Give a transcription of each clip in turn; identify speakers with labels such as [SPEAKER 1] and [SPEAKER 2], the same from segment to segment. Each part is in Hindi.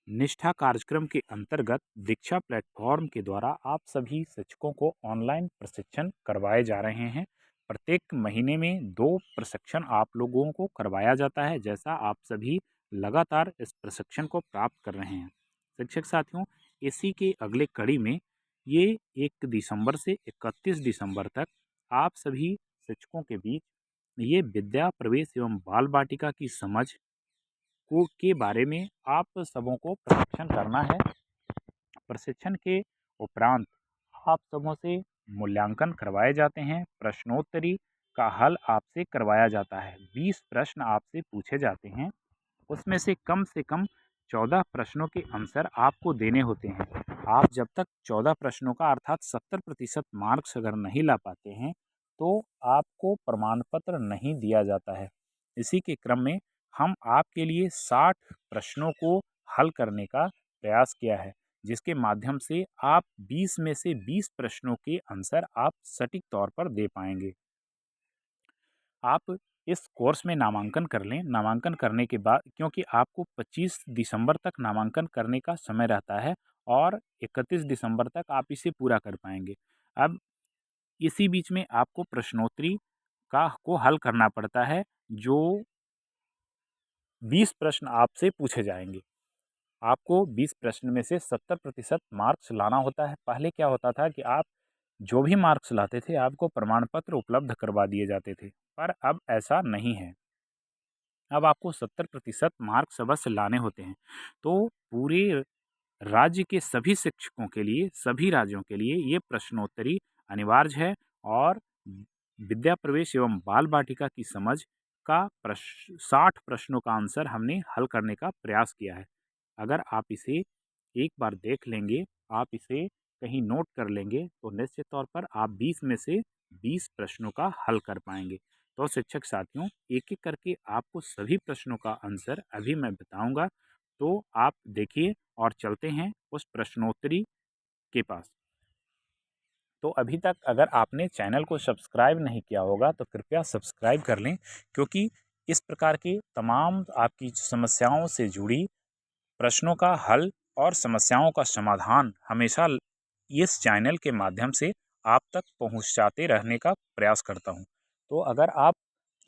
[SPEAKER 1] निष्ठा कार्यक्रम के अंतर्गत दीक्षा प्लेटफॉर्म के द्वारा आप सभी शिक्षकों को ऑनलाइन प्रशिक्षण करवाए जा रहे हैं। प्रत्येक महीने में 2 प्रशिक्षण आप लोगों को करवाया जाता है, जैसा आप सभी लगातार इस प्रशिक्षण को प्राप्त कर रहे हैं। शिक्षक साथियों, इसी के अगले कड़ी में ये 1 दिसंबर से 31 दिसंबर तक आप सभी शिक्षकों के बीच ये विद्या प्रवेश एवं बाल बाटिका की समझ को के बारे में आप सबों को प्रशिक्षण करना है। प्रशिक्षण के उपरांत आप सबों से मूल्यांकन करवाए जाते हैं। प्रश्नोत्तरी का हल आपसे करवाया जाता है। 20 प्रश्न आपसे पूछे जाते हैं, उसमें से कम 14 प्रश्नों के आंसर आपको देने होते हैं। आप जब तक 14 प्रश्नों का अर्थात 70% मार्क्स अगर नहीं ला पाते हैं तो आपको प्रमाण पत्र नहीं दिया जाता है। इसी के क्रम में हम आपके लिए 60 प्रश्नों को हल करने का प्रयास किया है, जिसके माध्यम से आप 20 में से 20 प्रश्नों के आंसर आप सटीक तौर पर दे पाएंगे। आप इस कोर्स में नामांकन कर लें। नामांकन करने के बाद, क्योंकि आपको 25 दिसंबर तक नामांकन करने का समय रहता है और 31 दिसंबर तक आप इसे पूरा कर पाएंगे। अब इसी बीच में आपको प्रश्नोत्तरी का को हल करना पड़ता है, जो 20 प्रश्न आपसे पूछे जाएंगे। आपको 20 प्रश्न में से 70% मार्क्स लाना होता है। पहले क्या होता था कि आप जो भी मार्क्स लाते थे आपको प्रमाण पत्र उपलब्ध करवा दिए जाते थे, पर अब ऐसा नहीं है। अब आपको 70% मार्क्स अवश्य लाने होते हैं। तो पूरे राज्य के सभी शिक्षकों के लिए, सभी राज्यों के लिए ये प्रश्नोत्तरी अनिवार्य है और विद्या प्रवेश एवं बाल बाटिका की समझ का 60 प्रश्नों का आंसर हमने हल करने का प्रयास किया है। अगर आप इसे एक बार देख लेंगे, आप इसे कहीं नोट कर लेंगे, तो निश्चित तौर पर आप 20 में से 20 प्रश्नों का हल कर पाएंगे। तो शिक्षक साथियों, एक एक करके आपको सभी प्रश्नों का आंसर अभी मैं बताऊंगा, तो आप देखिए और चलते हैं उस प्रश्नोत्तरी के पास। तो अभी तक अगर आपने चैनल को सब्सक्राइब नहीं किया होगा तो कृपया सब्सक्राइब कर लें, क्योंकि इस प्रकार के तमाम आपकी समस्याओं से जुड़ी प्रश्नों का हल और समस्याओं का समाधान हमेशा इस चैनल के माध्यम से आप तक पहुंचाते रहने का प्रयास करता हूं। तो अगर आप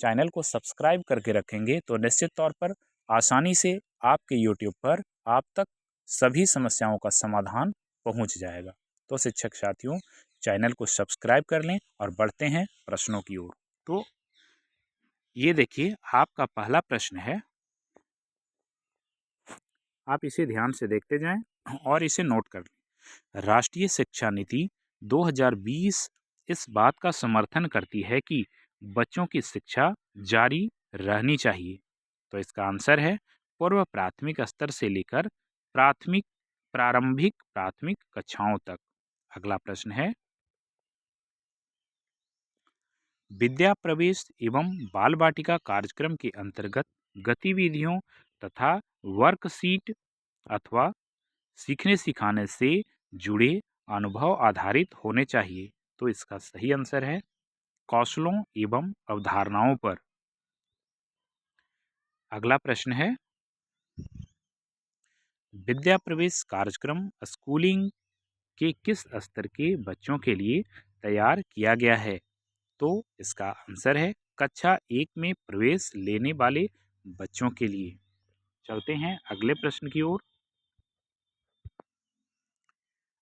[SPEAKER 1] चैनल को सब्सक्राइब करके रखेंगे तो निश्चित तौर पर आसानी से आपके यूट्यूब पर आप तक सभी समस्याओं का समाधान पहुंच जाएगा। तो शिक्षक साथियों, चैनल को सब्सक्राइब कर लें और बढ़ते हैं प्रश्नों की ओर। तो ये देखिए, आपका पहला प्रश्न है, आप इसे ध्यान से देखते जाएं और इसे नोट कर लें। राष्ट्रीय शिक्षा नीति 2020 इस बात का समर्थन करती है कि बच्चों की शिक्षा जारी रहनी चाहिए। तो इसका आंसर है पूर्व प्राथमिक स्तर से लेकर प्रारंभिक प्राथमिक कक्षाओं तक। अगला प्रश्न है, विद्या प्रवेश एवं बाल बाटिका कार्यक्रम के अंतर्गत गतिविधियों तथा वर्कशीट अथवा सीखने सिखाने से जुड़े अनुभव आधारित होने चाहिए। तो इसका सही आंसर है कौशलों एवं अवधारणाओं पर। अगला प्रश्न है, विद्या प्रवेश कार्यक्रम स्कूलिंग के किस स्तर के बच्चों के लिए तैयार किया गया है? तो इसका आंसर है कक्षा 1 में प्रवेश लेने वाले बच्चों के लिए। चलते हैं अगले प्रश्न की ओर।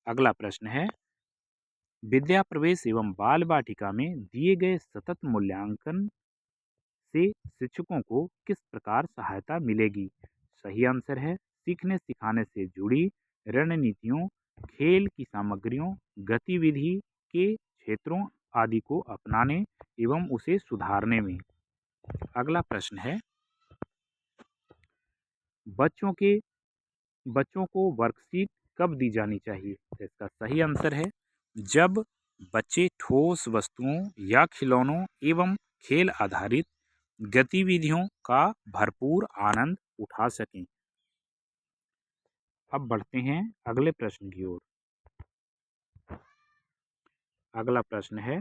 [SPEAKER 1] अगला प्रश्न है, विद्या प्रवेश एवं बाल बाटिका में दिए गए सतत मूल्यांकन से शिक्षकों को किस प्रकार सहायता मिलेगी? सही आंसर है सीखने सिखाने से जुड़ी रणनीतियों, खेल की सामग्रियों, गतिविधि के क्षेत्रों आदि को अपनाने एवं उसे सुधारने में। अगला प्रश्न है, बच्चों के बच्चों को वर्कशीट कब दी जानी चाहिए? तो इसका सही आंसर है जब बच्चे ठोस वस्तुओं या खिलौनों एवं खेल आधारित गतिविधियों का भरपूर आनंद उठा सकें। अब बढ़ते हैं अगले प्रश्न की ओर। अगला प्रश्न है,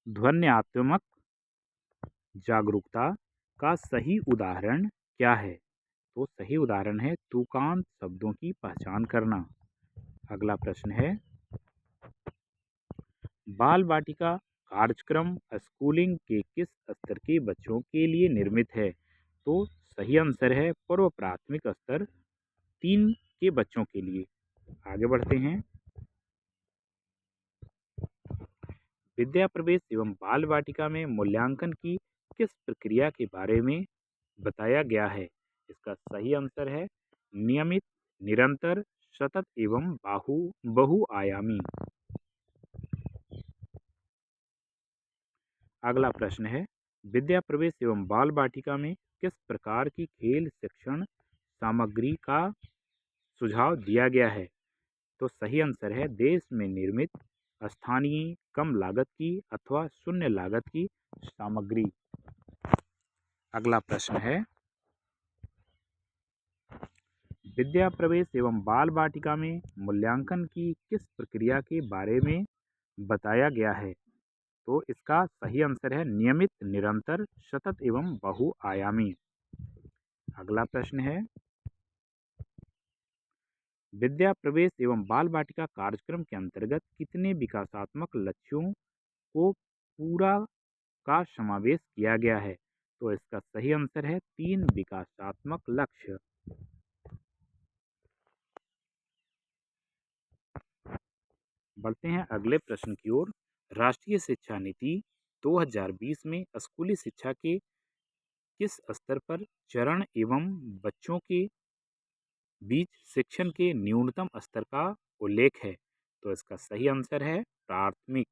[SPEAKER 1] ध्वन्यात्मक जागरूकता का सही उदाहरण क्या है? तो सही उदाहरण है तुकांत शब्दों की पहचान करना। अगला प्रश्न है, बाल वाटिका कार्यक्रम स्कूलिंग के किस स्तर के बच्चों के लिए निर्मित है? तो सही आंसर है पूर्व प्राथमिक स्तर 3 के बच्चों के लिए। आगे बढ़ते हैं, विद्या प्रवेश एवं बाल वाटिका में मूल्यांकन की किस प्रक्रिया के बारे में बताया गया है? इसका सही आंसर है नियमित, निरंतर, सतत एवं बहुआयामी। अगला प्रश्न है, विद्या प्रवेश एवं बाल वाटिका में किस प्रकार की खेल शिक्षण सामग्री का सुझाव दिया गया है? तो सही आंसर है देश में निर्मित, स्थानीय, कम लागत की अथवा शून्य लागत की सामग्री। अगला प्रश्न है, विद्या प्रवेश एवं बाल वाटिका में मूल्यांकन की किस प्रक्रिया के बारे में बताया गया है? तो इसका सही आंसर है नियमित, निरंतर, सतत एवं बहुआयामी। अगला प्रश्न है, विद्या प्रवेश एवं बाल वाटिका कार्यक्रम के अंतर्गत कितने विकासात्मक लक्ष्यों को पूरा का समावेश किया गया है? तो इसका सही आंसर है 3 विकासात्मक लक्ष्य। बढ़ते हैं अगले प्रश्न की ओर। राष्ट्रीय शिक्षा नीति 2020 में स्कूली शिक्षा के किस स्तर पर चरण एवं बच्चों के बीच शिक्षण के न्यूनतम स्तर का उल्लेख है? तो इसका सही आंसर है प्राथमिक।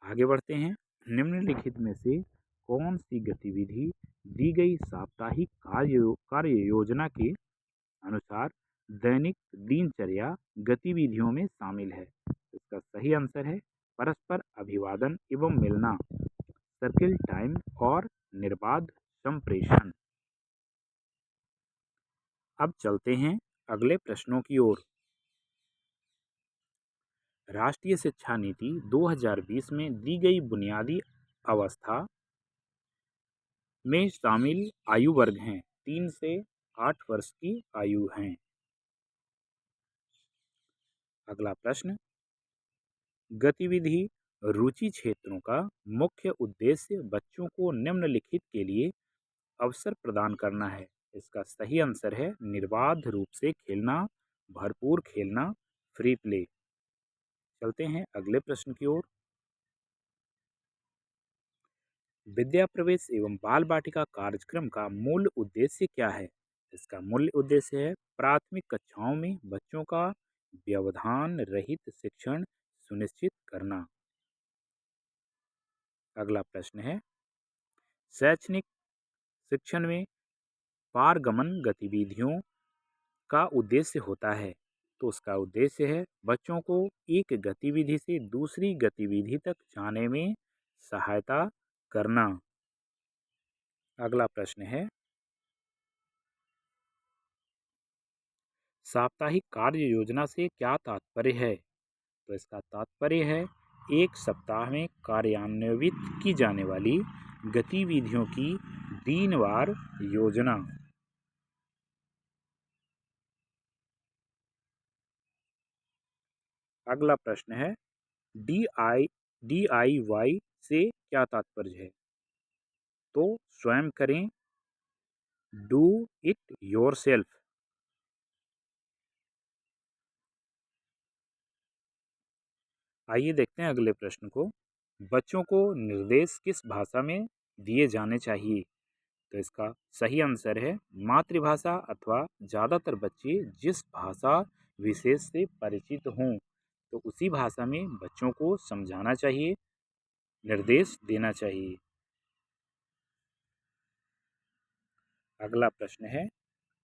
[SPEAKER 1] आगे बढ़ते हैं, निम्नलिखित में से कौन सी गतिविधि दी गई साप्ताहिक कार्य योजना के अनुसार दैनिक दिनचर्या गतिविधियों में शामिल है? इसका सही आंसर है परस्पर अभिवादन एवं मिलना, सर्किल टाइम और निर्बाध संप्रेषण। अब चलते हैं अगले प्रश्नों की ओर। राष्ट्रीय शिक्षा नीति 2020 में दी गई बुनियादी अवस्था में शामिल आयु वर्ग हैं। 3 से 8 वर्ष की आयु हैं। अगला प्रश्न, गतिविधि रुचि क्षेत्रों का मुख्य उद्देश्य बच्चों को निम्नलिखित के लिए अवसर प्रदान करना है। इसका सही आंसर है निर्बाध रूप से खेलना, भरपूर खेलना, फ्री प्ले। चलते हैं अगले प्रश्न की ओर। विद्या प्रवेश एवं बाल वाटिका कार्यक्रम का मूल उद्देश्य क्या है? इसका मूल उद्देश्य है प्राथमिक कक्षाओं में बच्चों का व्यवधान रहित शिक्षण सुनिश्चित करना। अगला प्रश्न है, शैक्षणिक शिक्षण में पारगमन गतिविधियों का उद्देश्य होता है? तो उसका उद्देश्य है बच्चों को एक गतिविधि से दूसरी गतिविधि तक जाने में सहायता करना। अगला प्रश्न है, साप्ताहिक कार्य योजना से क्या तात्पर्य है? तो इसका तात्पर्य है एक सप्ताह में कार्यान्वित की जाने वाली गतिविधियों की दिनवार योजना। अगला प्रश्न है, DIY से क्या तात्पर्य है? तो स्वयं करें, डू इट योरसेल्फ। आइए देखते हैं अगले प्रश्न को। बच्चों को निर्देश किस भाषा में दिए जाने चाहिए? तो इसका सही आंसर है मातृभाषा अथवा ज़्यादातर बच्चे जिस भाषा विशेष से परिचित हों तो उसी भाषा में बच्चों को समझाना चाहिए, निर्देश देना चाहिए। अगला प्रश्न है,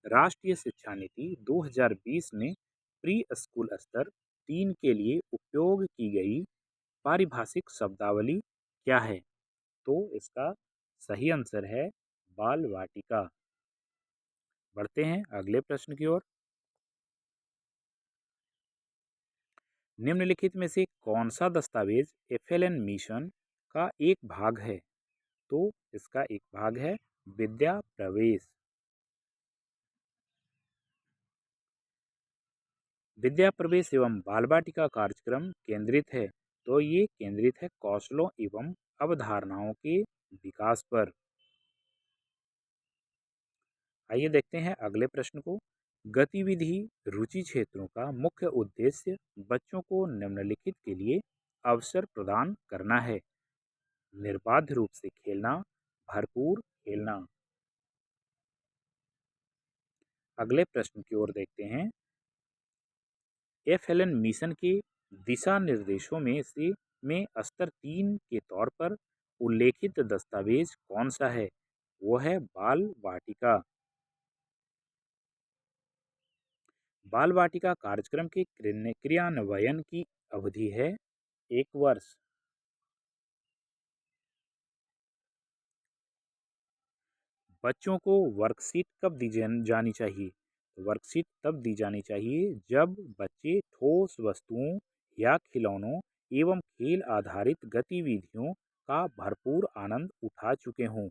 [SPEAKER 1] राष्ट्रीय शिक्षा नीति 2020 में प्री स्कूल स्तर 3 के लिए उपयोग की गई पारिभाषिक शब्दावली क्या है? तो इसका सही आंसर है बाल वाटिका। बढ़ते हैं अगले प्रश्न की ओर। निम्नलिखित में से कौन सा दस्तावेज FLN मिशन का एक भाग है? तो इसका एक भाग है विद्या प्रवेश। विद्या प्रवेश एवं बाल बाटिका कार्यक्रम केंद्रित है, तो ये केंद्रित है कौशलों एवं अवधारणाओं के विकास पर। आइए देखते हैं अगले प्रश्न को। गतिविधि रुचि क्षेत्रों का मुख्य उद्देश्य बच्चों को निम्नलिखित के लिए अवसर प्रदान करना है। निर्बाध रूप से खेलना, भरपूर खेलना। अगले प्रश्न की ओर देखते हैं। एफएलएन मिशन के दिशा निर्देशों में स्तर 3 के तौर पर उल्लेखित दस्तावेज कौन सा है? वो है बाल वाटिका। बाल वाटिका कार्यक्रम के क्रियान्वयन की अवधि है 1 वर्ष। बच्चों को वर्कशीट कब दी जानी चाहिए? वर्कशीट तब दी जानी चाहिए जब बच्चे ठोस वस्तुओं या खिलौनों एवं खेल आधारित गतिविधियों का भरपूर आनंद उठा चुके हों।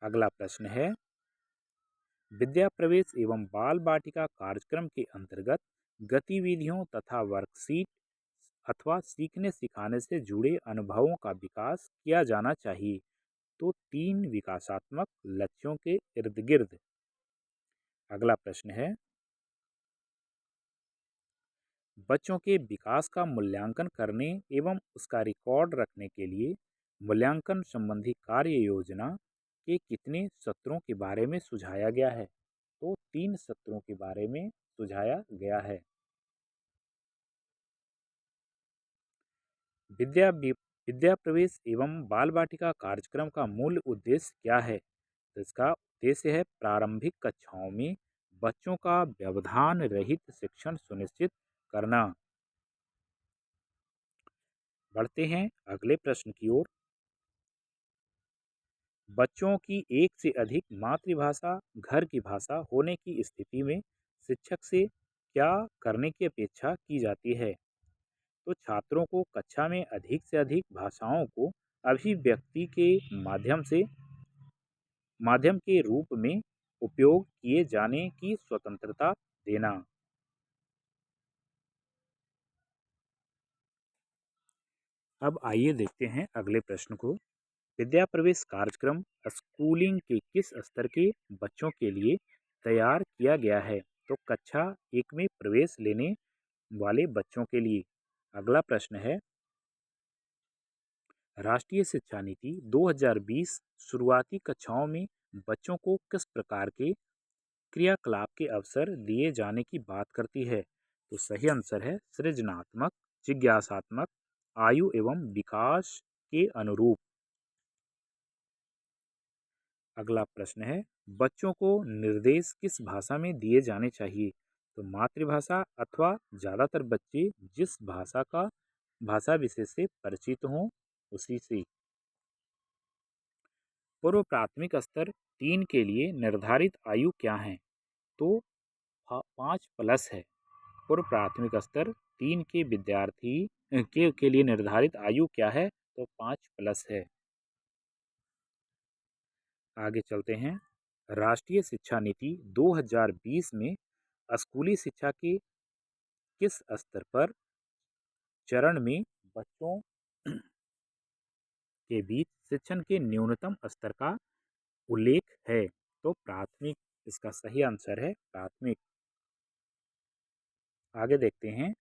[SPEAKER 1] अगला प्रश्न है। विद्या प्रवेश एवं बाल बाटिका कार्यक्रम के अंतर्गत गतिविधियों तथा वर्कशीट अथवा सीखने सिखाने से जुड़े अनुभवों का विकास किया जाना चाहिए, तो 3 विकासात्मक लक्ष्यों के इर्द गिर्द। अगला प्रश्न है। बच्चों के विकास का मूल्यांकन करने एवं उसका रिकॉर्ड रखने के लिए मूल्यांकन संबंधी कार्य योजना के कितने सत्रों के बारे में सुझाया गया है? तो 3 सत्रों के बारे में सुझाया गया है। विद्या प्रवेश एवं बाल बाटिका कार्यक्रम का मूल उद्देश्य क्या है? तो इसका उद्देश्य है प्रारंभिक कक्षाओं में बच्चों का व्यवधान रहित शिक्षण सुनिश्चित करना। बढ़ते हैं अगले प्रश्न की ओर। बच्चों की एक से अधिक मातृभाषा घर की भाषा होने की स्थिति में शिक्षक से क्या करने की अपेक्षा की जाती है? तो छात्रों को कक्षा में अधिक से अधिक भाषाओं को अभिव्यक्ति के माध्यम के रूप में उपयोग किए जाने की स्वतंत्रता देना। अब आइए देखते हैं अगले प्रश्न को। विद्या प्रवेश कार्यक्रम स्कूलिंग के किस स्तर के बच्चों के लिए तैयार किया गया है? तो कक्षा 1 में प्रवेश लेने वाले बच्चों के लिए। अगला प्रश्न है। राष्ट्रीय शिक्षा नीति 2020 शुरुआती कक्षाओं में बच्चों को किस प्रकार के क्रियाकलाप के अवसर दिए जाने की बात करती है? तो सही आंसर है सृजनात्मक, जिज्ञासात्मक, आयु एवं विकास के अनुरूप। अगला प्रश्न है। बच्चों को निर्देश किस भाषा में दिए जाने चाहिए? तो मातृभाषा अथवा ज़्यादातर बच्चे जिस भाषा विशेष से परिचित हों उसी से। पूर्व प्राथमिक स्तर 3 के लिए निर्धारित आयु क्या है? तो 5+ है। पूर्व प्राथमिक स्तर 3 के विद्यार्थी के लिए निर्धारित आयु क्या है? तो 5+ है। आगे चलते हैं। राष्ट्रीय शिक्षा नीति 2020 में स्कूली शिक्षा के किस स्तर पर चरण में बच्चों के बीच शिक्षण के न्यूनतम स्तर का उल्लेख है? तो प्राथमिक इसका सही आंसर है प्राथमिक। आगे देखते हैं।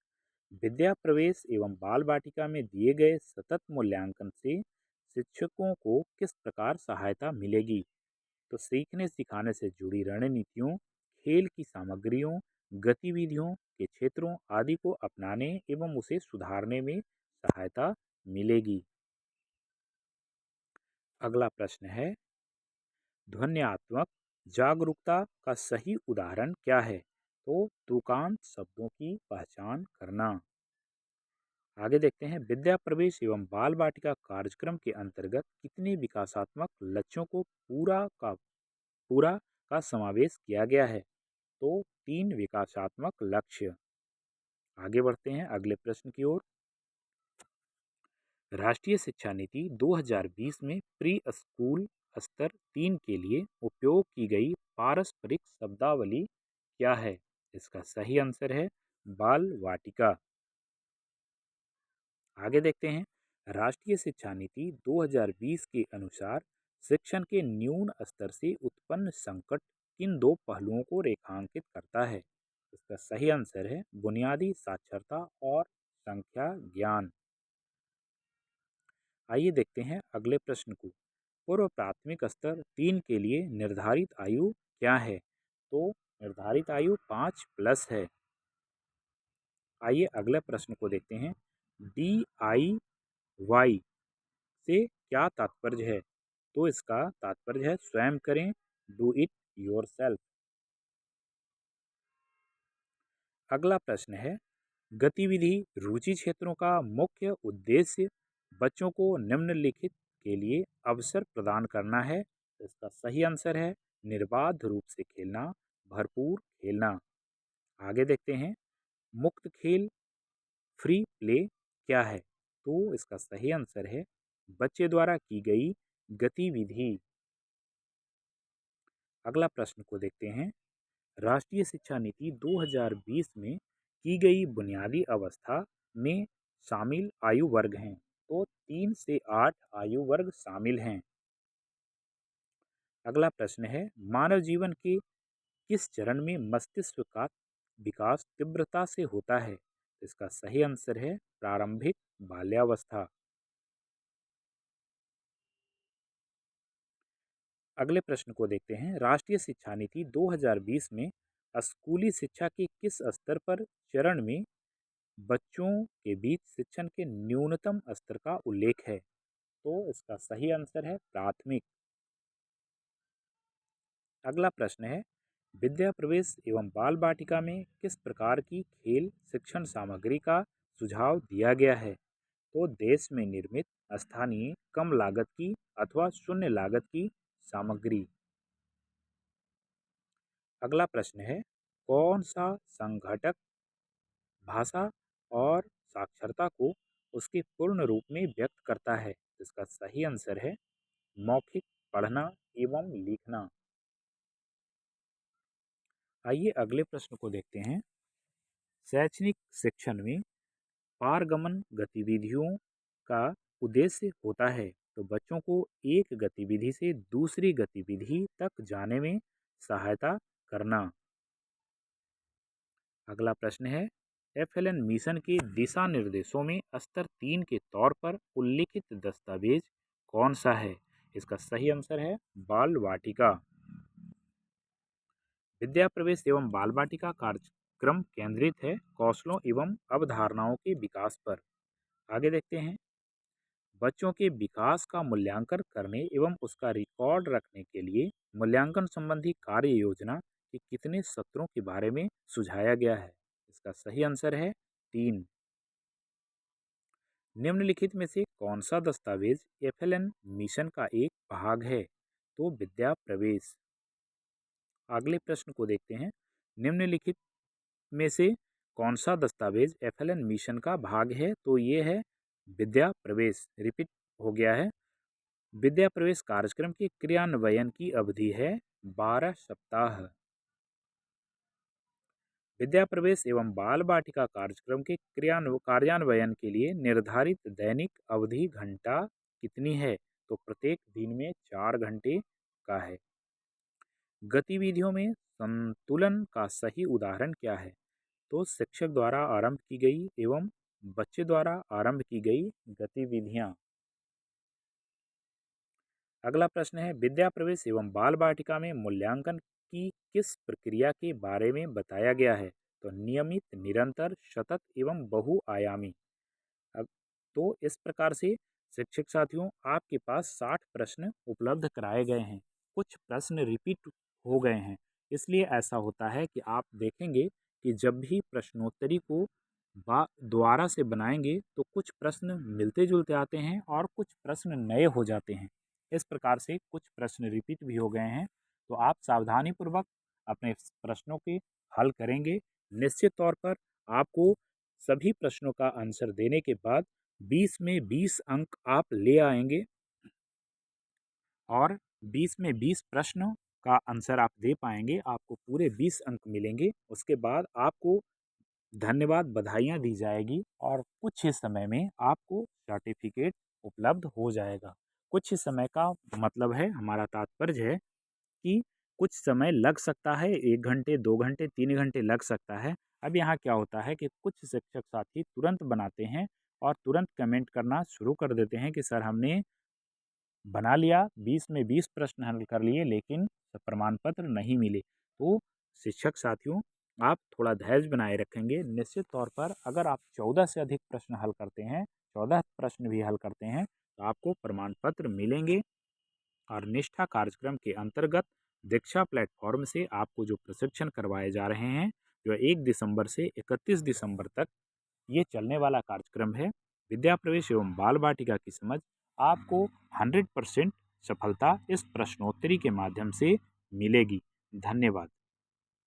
[SPEAKER 1] विद्या प्रवेश एवं बाल बाटिका में दिए गए सतत मूल्यांकन से शिक्षकों को किस प्रकार सहायता मिलेगी? तो सीखने सिखाने से जुड़ी रणनीतियों, खेल की सामग्रियों, गतिविधियों के क्षेत्रों आदि को अपनाने एवं उसे सुधारने में सहायता मिलेगी। अगला प्रश्न है। ध्वन्यात्मक जागरूकता का सही उदाहरण क्या है? तो तुकांत शब्दों की पहचान करना। आगे देखते हैं। विद्या प्रवेश एवं बाल बाटिका कार्यक्रम के अंतर्गत कितने विकासात्मक लक्ष्यों को पूरा का समावेश किया गया है? तो 3 विकासात्मक लक्ष्य। आगे बढ़ते हैं अगले प्रश्न की ओर। राष्ट्रीय शिक्षा नीति 2020 में प्री स्कूल स्तर 3 के लिए उपयोग की गई पारस्परिक शब्दावली क्या है? इसका सही आंसर है बाल वाटिका। आगे देखते हैं, राष्ट्रीय शिक्षा नीति 2020 के अनुसार शिक्षण के न्यून स्तर से उत्पन्न संकट किन दो पहलुओं को रेखांकित करता है? इसका सही आंसर है बुनियादी साक्षरता और संख्या ज्ञान। आइए देखते हैं अगले प्रश्न को। पूर्व प्राथमिक स्तर 3 के लिए निर्धारित आयु क्या है? तो निर्धारित आयु 5+ है। आइए अगले प्रश्न को देखते हैं। DIY से क्या तात्पर्य है? तो इसका तात्पर्य है स्वयं करें, डू इट योरसेल्फ। अगला प्रश्न है, गतिविधि रुचि क्षेत्रों का मुख्य उद्देश्य बच्चों को निम्नलिखित के लिए अवसर प्रदान करना है। इसका सही आंसर है निर्बाध रूप से खेलना, भरपूर खेलना। आगे देखते हैं, मुक्त खेल फ्री प्ले क्या है? तो इसका सही आंसर है बच्चे द्वारा की गई गतिविधि। अगला प्रश्न को देखते हैं, राष्ट्रीय शिक्षा नीति 2020 में की गई बुनियादी अवस्था में शामिल आयु वर्ग हैं। तो 3 से 8 आयु वर्ग शामिल हैं। अगला प्रश्न है, मानव जीवन के किस चरण में मस्तिष्क का विकास तीव्रता से होता है? इसका सही आंसर है प्रारंभिक बाल्यावस्था। अगले प्रश्न को देखते हैं, राष्ट्रीय शिक्षा नीति 2020 में स्कूली शिक्षा के किस स्तर पर चरण में बच्चों के बीच शिक्षण के न्यूनतम स्तर का उल्लेख है? तो इसका सही आंसर है प्राथमिक। अगला प्रश्न है, विद्या प्रवेश एवं बाल बाटिका में किस प्रकार की खेल शिक्षण सामग्री का सुझाव दिया गया है? तो देश में निर्मित स्थानीय कम लागत की अथवा शून्य लागत की सामग्री। अगला प्रश्न है, कौन सा संघटक भाषा और साक्षरता को उसके पूर्ण रूप में व्यक्त करता है? इसका सही आंसर है मौखिक पढ़ना एवं लिखना। आइए अगले प्रश्न को देखते हैं, शैक्षणिक शिक्षण में पारगमन गतिविधियों का उद्देश्य होता है। तो बच्चों को एक गतिविधि से दूसरी गतिविधि तक जाने में सहायता करना। अगला प्रश्न है, FLN मिशन के दिशा निर्देशों में स्तर 3 के तौर पर उल्लिखित दस्तावेज कौन सा है? इसका सही आंसर है बाल वाटिका। विद्या प्रवेश एवं बाल बाटिका कार्यक्रम केंद्रित है कौशलों एवं अवधारणाओं के विकास पर। आगे देखते हैं, बच्चों के विकास का मूल्यांकन करने एवं उसका रिकॉर्ड रखने के लिए मूल्यांकन संबंधी कार्य योजना के कितने सत्रों के बारे में सुझाया गया है? इसका सही आंसर है 3। निम्नलिखित में से कौन सा दस्तावेज FLN मिशन का एक भाग है? तो विद्या प्रवेश। अगले प्रश्न को देखते हैं, निम्नलिखित में से कौन सा दस्तावेज FLN मिशन का भाग है? तो ये है विद्या प्रवेश। रिपीट हो गया है। विद्या प्रवेश कार्यक्रम के क्रियान्वयन की अवधि है 12 सप्ताह। विद्या प्रवेश एवं बाल बाटिका कार्यक्रम के कार्यान्वयन के लिए निर्धारित दैनिक अवधि घंटा कितनी है? तो प्रत्येक दिन में 4 घंटे का है। गतिविधियों में संतुलन का सही उदाहरण क्या है? तो शिक्षक द्वारा आरंभ की गई एवं बच्चे द्वारा आरंभ की गई गतिविधियां। अगला प्रश्न है, विद्या प्रवेश एवं बाल बाटिका में मूल्यांकन की किस प्रक्रिया के बारे में बताया गया है? तो नियमित, निरंतर, सतत एवं बहुआयामी। अब तो इस प्रकार से शिक्षक साथियों, आपके पास 60 प्रश्न उपलब्ध कराए गए हैं। कुछ प्रश्न रिपीट हो गए हैं, इसलिए ऐसा होता है कि आप देखेंगे कि जब भी प्रश्नोत्तरी को दोबारा से बनाएंगे तो कुछ प्रश्न मिलते जुलते आते हैं और कुछ प्रश्न नए हो जाते हैं। इस प्रकार से कुछ प्रश्न रिपीट भी हो गए हैं, तो आप सावधानीपूर्वक अपने प्रश्नों के हल करेंगे। निश्चित तौर पर आपको सभी प्रश्नों का आंसर देने के बाद 20 में 20 अंक आप ले आएंगे। और 20 में 20 प्रश्न का आंसर आप दे पाएंगे, आपको पूरे 20 अंक मिलेंगे। उसके बाद आपको धन्यवाद बधाइयाँ दी जाएगी और कुछ ही समय में आपको सर्टिफिकेट उपलब्ध हो जाएगा। कुछ ही समय का मतलब है, हमारा तात्पर्य है कि कुछ समय लग सकता है, 1 घंटे, 2 घंटे, 3 घंटे लग सकता है। अब यहाँ क्या होता है कि कुछ शिक्षक साथी तुरंत बनाते हैं और तुरंत कमेंट करना शुरू कर देते हैं कि सर हमने बना लिया, 20 में 20 प्रश्न हल कर लिए, लेकिन प्रमाण पत्र नहीं मिले। तो शिक्षक साथियों, आप थोड़ा धैर्य बनाए रखेंगे, निश्चित तौर पर अगर आप 14 से अधिक प्रश्न हल करते हैं, 14 प्रश्न भी हल करते हैं, तो आपको प्रमाण पत्र मिलेंगे। और निष्ठा कार्यक्रम के अंतर्गत दीक्षा प्लेटफॉर्म से आपको जो प्रशिक्षण करवाए जा रहे हैं, जो 1 दिसंबर से 31 दिसंबर तक ये चलने वाला कार्यक्रम है, विद्या प्रवेश एवं बाल बाटिका की समझ, आपको 100% सफलता इस प्रश्नोत्तरी के माध्यम से मिलेगी। धन्यवाद।